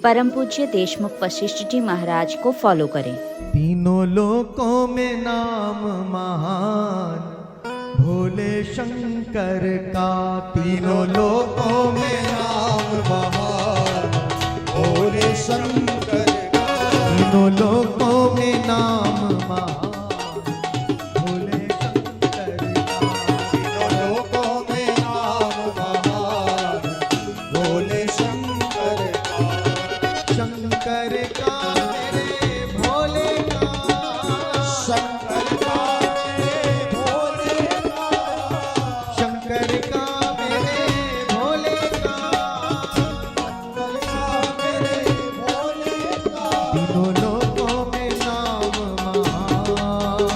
परम पूज्य देशमुख वशिष्ठ जी महाराज को फॉलो करें। तीनों लोकों में नाम महान भोले शंकर का, तीनों लोकों में नाम महान भोले शंकर का, तीनों लोकों में नाम महान भोले शंकर का, तीनों लोकों में नाम महान भोले शंकर का, शंकर का मेरे भोले का, शंकर का मेरे भोले का, शंकर का मेरे भोले का, शंकर का मेरे भोले का, तीनों लोकों में नाम महान,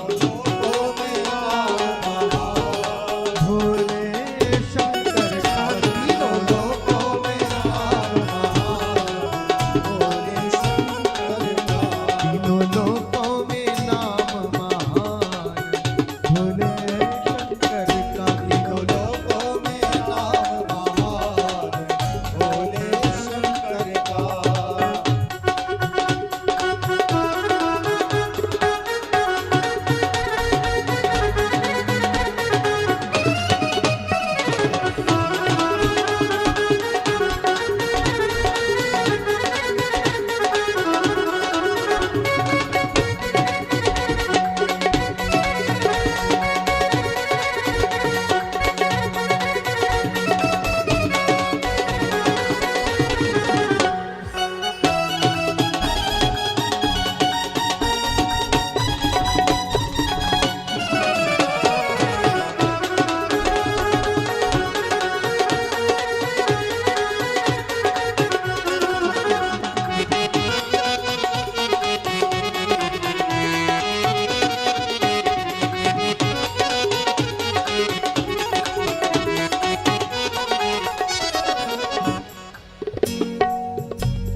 तीनों लोकों में नाम महान भोले शंकर का, तीनों लोकों में नाम महान भोले शंकर का, तीनों लोकों में नाम महान भोले शंकर का, तीनों लोकों में नाम महान भोले शंकर का।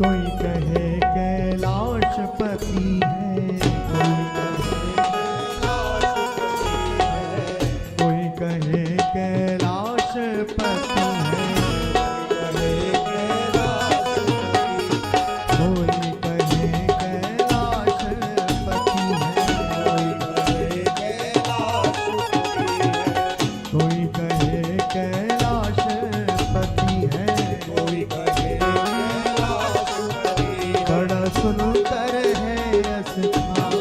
कोई कहे कैलाशपति है, कोई कहे कैलाशपति है, कोई कहे कैलाशपति है, कोई कहे कैलाशपति है, कोई कहे बड़ा सुंदर है स्थान,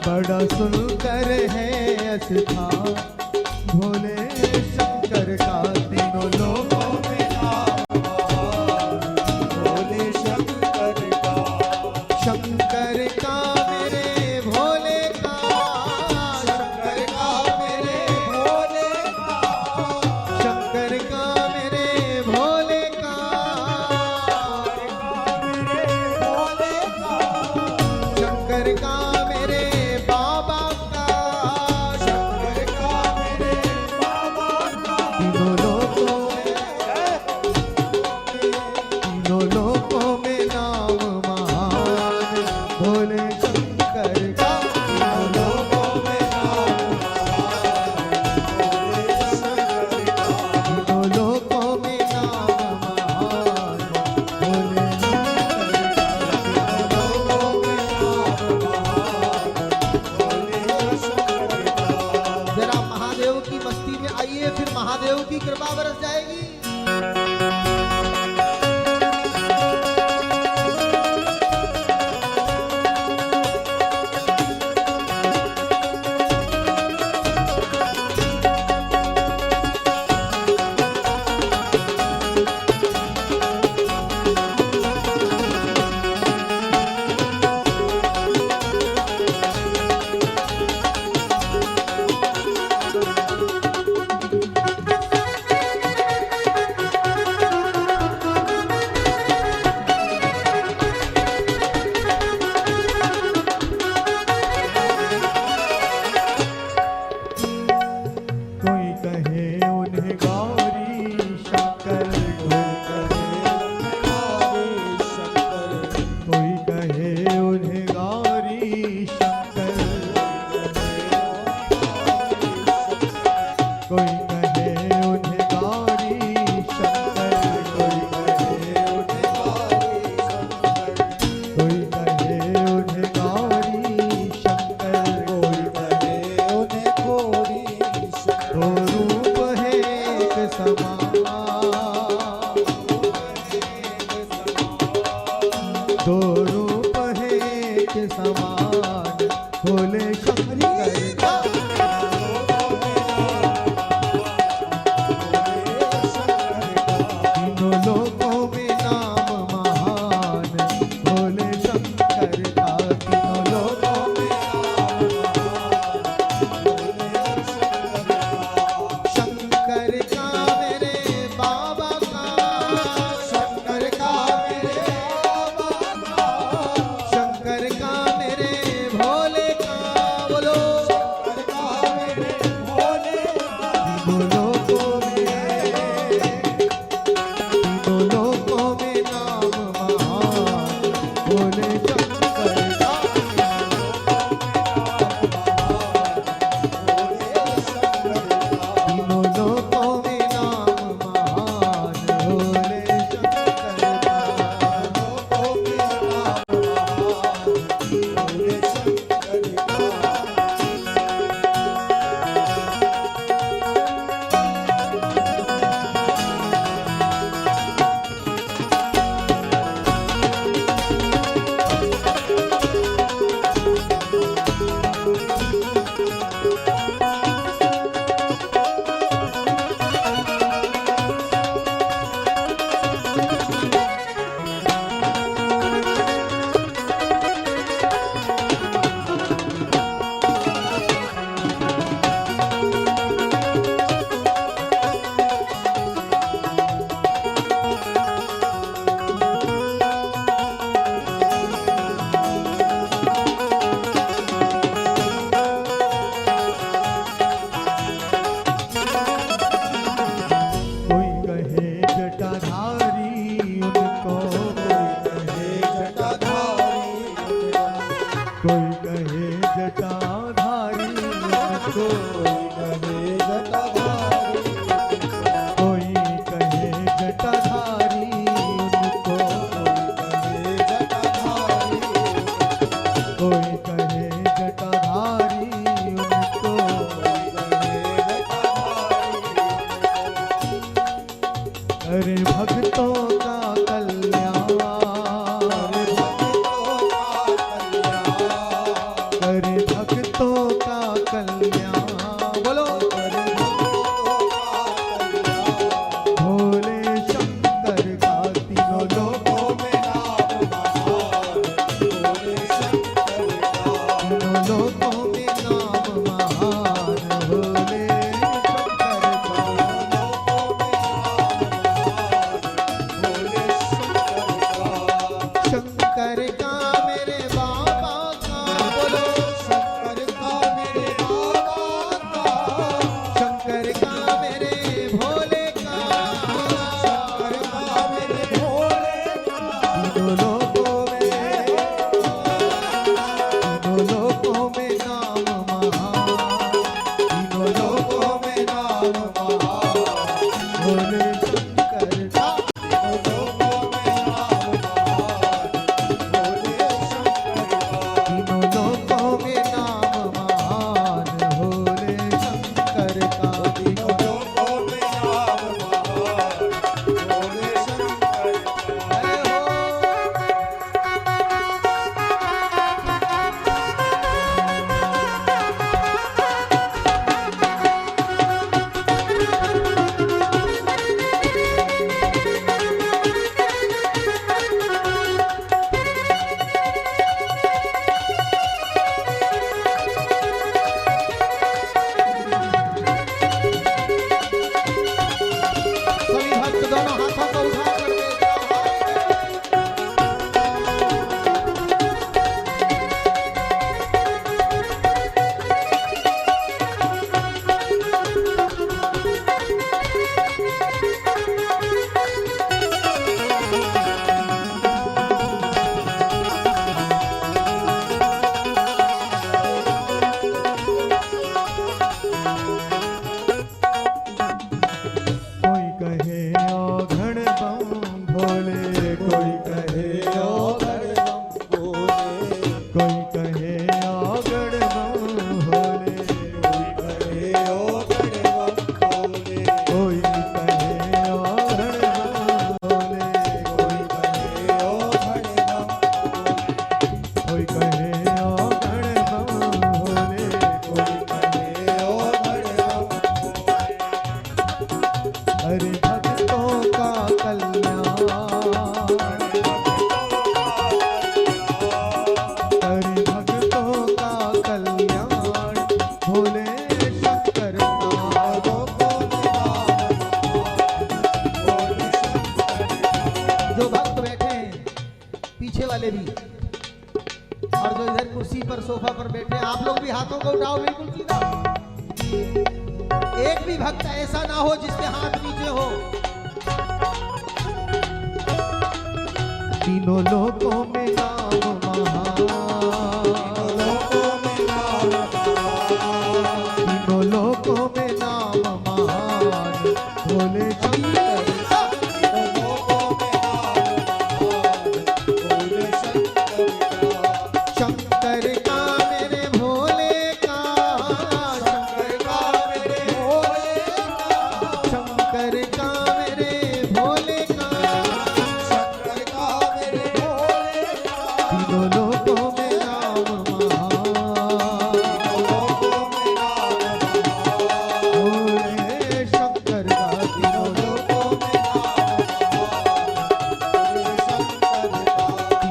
बड़ा सुंदर है स्थान भोले शंकर का, तीनों लोकों में नाम महान भोले शंकर का, शंकर का मेरे भोले का, शंकर का मेरे भोले का, शंकर का मेरे भोले का, शंकर का मेरे बाबा का, शंकर का मेरे बाबा का, तीनों लोकों में नाम महान भोले शंकर का, तीनों लोकों में नाम महान भोले शंकर का, तीनों लोकों में नाम महान भोले शंकर का, तीनों लोकों में नाम महान भोले शंकर का। जरा महादेव की मस्ती में आइए, फिर महादेव की कृपा बरस जाएगी। दो रूप है एक समान भोले शंकर का तीनों लोकों में नाम महान भोले शंकर का तीनों लोकों में शंकर का मेरे बाबा का शंकर का मेरे बाबा का शंकर का मेरे भोले का बोलो शंकर का मेरे भोले तीनों लोकों में नाम महान भोले शंकर का तीनों लोकों में नाम महान भोले शंकर का लोकों में नाम महान भोले शंकर का कोई कहे जटाधारी उनको कोई कहे जटाधारी उनको कोई कहे जटाधारी उनको कोई कहे जटाधारी उनको अरे भक्तों का कल्याण अरे भक्तों का कल्याण बोलो भोले शंकर का तीनों लोकों में नाम महान भोले शंकर का तीनों लोकों में नाम महान भोले शंकर का शंकर का मेरे बाबा का बोलो शंकर का मेरे बाबा का शंकर का मेरे भोले का शंकर का मेरे भोले का तीनों लोकों में नाम महान तीनों लोकों में नाम महान भोले शंकर का तीनों लोकों में नाम महान भोले शंकर का तीनों लोकों में नाम महान भोले शंकर का तीनों लोकों में नाम महान भोले शंकर का जय हो करे भक्तों का कल्याण, करे भक्तों का कल्याण, भोले शंकर का जो भक्त बैठे हैं पीछे वाले भी और जो इधर कुर्सी पर सोफा पर बैठे हैं, आप लोग भी हाथों को उठाओ बिल्कुल सीधा। एक भी भक्त ऐसा ना हो जिसके हाथ नीचे हो। तीनों लोकों में नाम महान, तीनों लोकों में नाम महान, भोले शंकर शंकर का मेरे भोले का, शंकर का मेरे भोले का, शंकर का मेरे भोले का, शंकर का मेरे भोले का, तीनों लोकों में नाम महान, भोले शंकर का तीनों लोकों में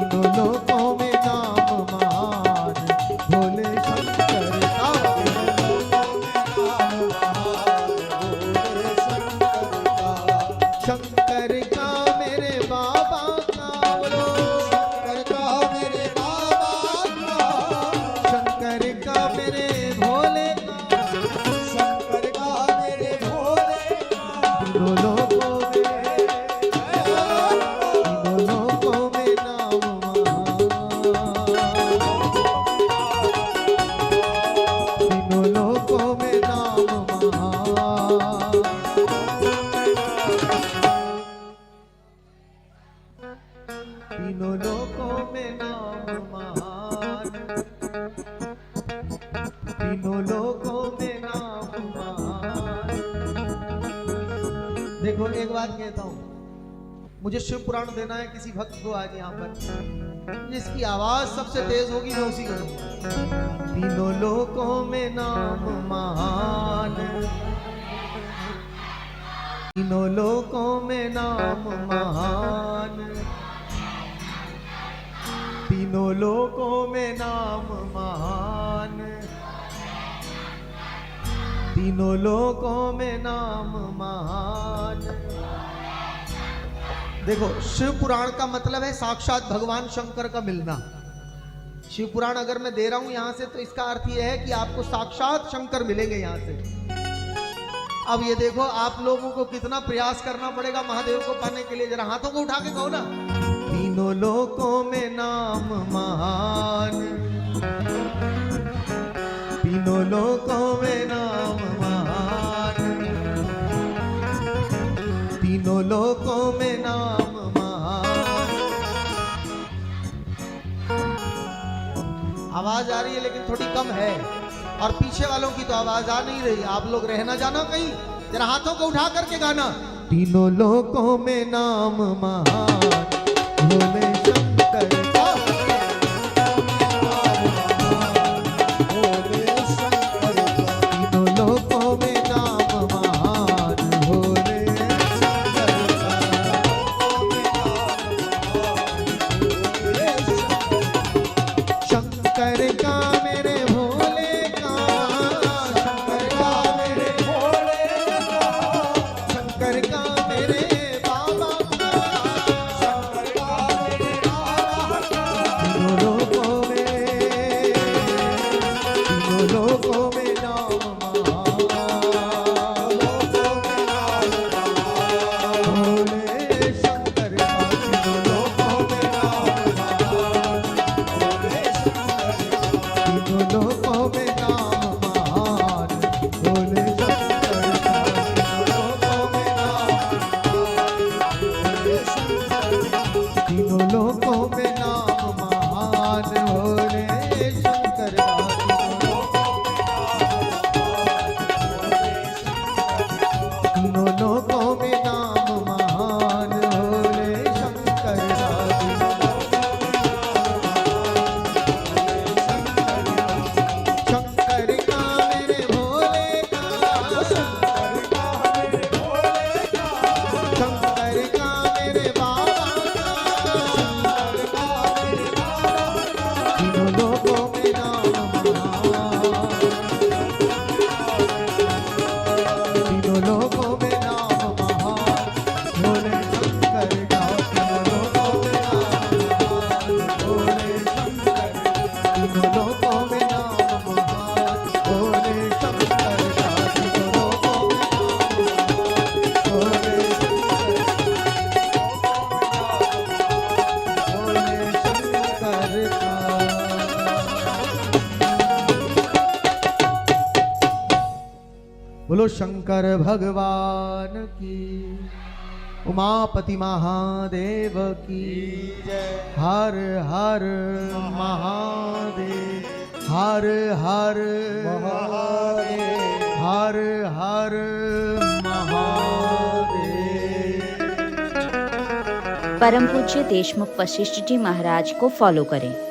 तीनों लोकों में नाम महान, भोले शंकर का शंकर का मेरे बाबा का, बोलो शंकर का मेरे बाबा का, शंकर का मेरे भोले का, शंकर का मेरे भोले का, तीनों लोकों में नाम महान, तीनों लोकों में नाम महान, तीनों लोकों में नाम महान, तीनों लोकों में नाम महान। देखो एक बात कहता हूं, मुझे शिव पुराण देना है किसी भक्त को आज यहाँ पर, जिसकी आवाज सबसे तेज होगी मैं उसी को दूंगा। तीनों लोकों में नाम महान, तीनों लोकों में नाम महान, तीनों लोकों में नाम महान, तीनों लोकों में नाम महान। देखो शिव पुराण का मतलब है साक्षात भगवान शंकर का मिलना। शिव पुराण अगर मैं दे रहा हूं यहां से तो इसका अर्थ यह है कि आपको साक्षात शंकर मिलेंगे यहां से। अब ये देखो आप लोगों को कितना प्रयास करना पड़ेगा महादेव को पाने के लिए, जरा हाथों को उठा के कहो ना। तीनों लोकों में नाम महान, तीनों लोकों में नाम महान, तीनों लोकों में नाम महान। आवाज आ रही है लेकिन थोड़ी कम है, और पीछे वालों की तो आवाज आ नहीं रही। आप लोग रह ना जाना कहीं, जरा हाथों को उठा करके गाना। तीनों लोकों में नाम महान, भोले शंकर का, भोले शंकर का, तीनों लोकों में नाम महान, भोले शंकर का, शंकर का मेरे भोले का, शंकर का मेरे भोले का, शंकर का मेरे बाबा का, शंकर का मेरे बाबा का, तीनों लोकों में नाम महान, भोले शंकर का, तीनों लोकों में नाम महान, तीनों लोकों में नाम महान, भोले शंकर का, तीनों लोकों में नाम बोलो शंकर भगवान की, उमापति महादेव की जय। हर हर महादेव, हर हर महादेव, हर हर महादेव। परम पूज्य देशमुख वशिष्ठ जी महाराज को फॉलो करें।